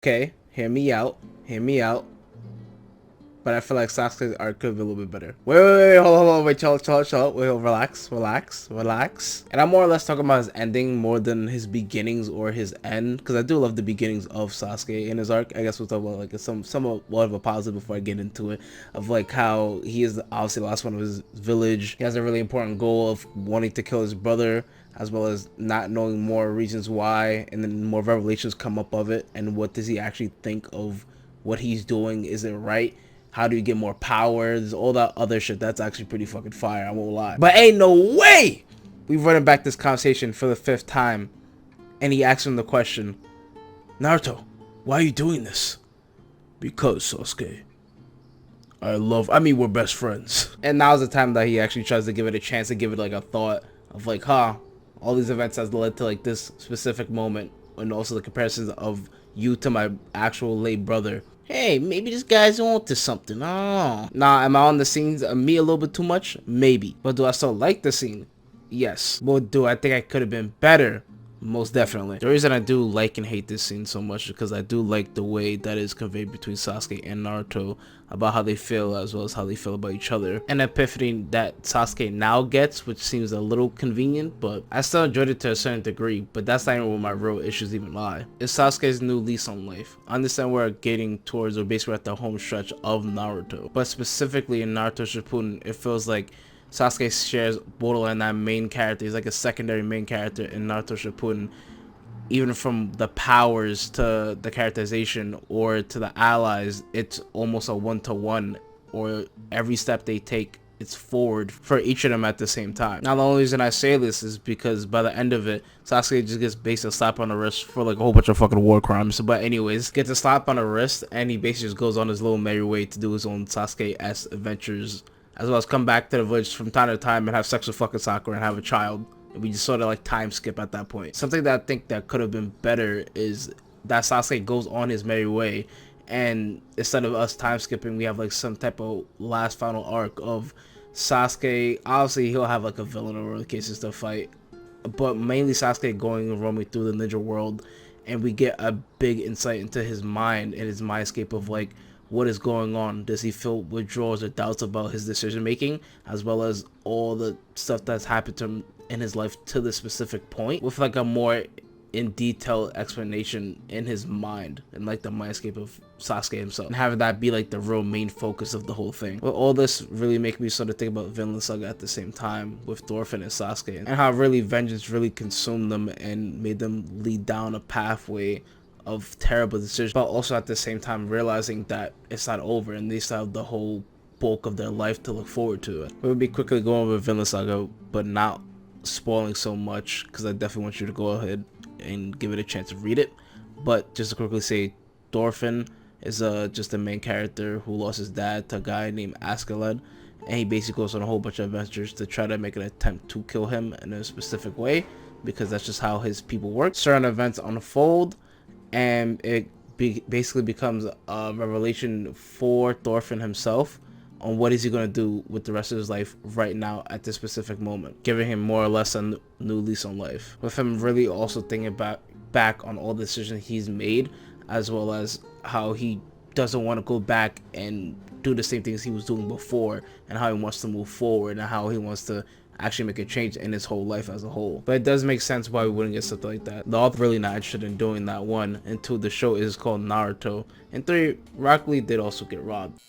Okay, hear me out. Hear me out. But I feel like Sasuke's arc could be a little bit better. Wait, hold on, wait, chill. Wait, relax. And I'm more or less talking about his ending more than his beginnings or his end, because I do love the beginnings of Sasuke in his arc. I guess we'll talk about like somewhat of a positive before I get into it, of like how he is obviously the last one of his village. He has a really important goal of wanting to kill his brother, as well as not knowing more reasons why, and then more revelations come up of it, and what does he actually think of what he's doing? Is it right? How do you get more powers? All that other shit. That's actually pretty fucking fire. I won't lie. But ain't no way we running back this conversation for the 5th time. And he asks him the question, Naruto, why are you doing this? Because, Sasuke, we're best friends. And now's the time that he actually tries to give it a chance, to give it like a thought of like, all these events has led to like this specific moment. And also the comparisons of you to my actual late brother. Hey, maybe this guy's on to something. Oh. Nah, am I on the scenes of me a little bit too much? Maybe. But do I still like the scene? Yes. But do I think I could have been better? Most definitely. The reason I do like and hate this scene so much is because I do like the way that is conveyed between Sasuke and Naruto about how they feel, as well as how they feel about each other. An epiphany that Sasuke now gets, which seems a little convenient, but I still enjoyed it to a certain degree. But that's not even where my real issues even lie. It's Sasuke's new lease on life. I understand we're getting towards, or basically at the home stretch of Naruto, but specifically in Naruto Shippuden, it feels like Sasuke shares borderline that main character. He's like a secondary main character in Naruto Shippuden, even from the powers to the characterization or to the allies. It's almost a one-to-one, or every step they take, it's forward for each of them at the same time. Now, the only reason I say this is because by the end of it, Sasuke just gets basically a slap on the wrist for like a whole bunch of fucking war crimes. But anyways, gets a slap on the wrist, and he basically just goes on his little merry way to do his own Sasuke-esque adventures, as well as come back to the village from time to time and have sex with fucking Sakura and have a child. And we just sort of like time skip at that point. Something that I think that could have been better is that Sasuke goes on his merry way, and instead of us time skipping, we have like some type of last final arc of Sasuke. Obviously, he'll have like a villain or the cases to fight, but mainly Sasuke going and roaming through the ninja world, and we get a big insight into his mind and his mindscape of like, what is going on? Does he feel withdrawals or doubts about his decision making, as well as all the stuff that's happened to him in his life to this specific point, with like a more in detail explanation in his mind and like the mindscape of Sasuke himself, and having that be like the real main focus of the whole thing. But all this really make me sort of think about Vinland Saga at the same time, with Thorfinn and Sasuke, and how really vengeance really consumed them and made them lead down a pathway of terrible decisions, but also at the same time realizing that it's not over and they still have the whole bulk of their life to look forward to it. We'll be quickly going over Vinland Saga, but not spoiling so much, because I definitely want you to go ahead and give it a chance to read it. But just to quickly say, Thorfinn is just a main character who lost his dad to a guy named Askeladd, and he basically goes on a whole bunch of adventures to try to make an attempt to kill him in a specific way, because that's just how his people work. Certain events unfold, and it basically becomes a revelation for Thorfinn himself on what is he going to do with the rest of his life right now at this specific moment, giving him more or less a new lease on life, with him really also thinking back on all the decisions he's made, as well as how he doesn't want to go back and do the same things he was doing before, and how he wants to move forward, and how he wants to actually make a change in his whole life as a whole. But it does make sense why we wouldn't get something like that. The author really not interested in doing that, one, and two, the show is called Naruto, and three, Rock Lee did also get robbed.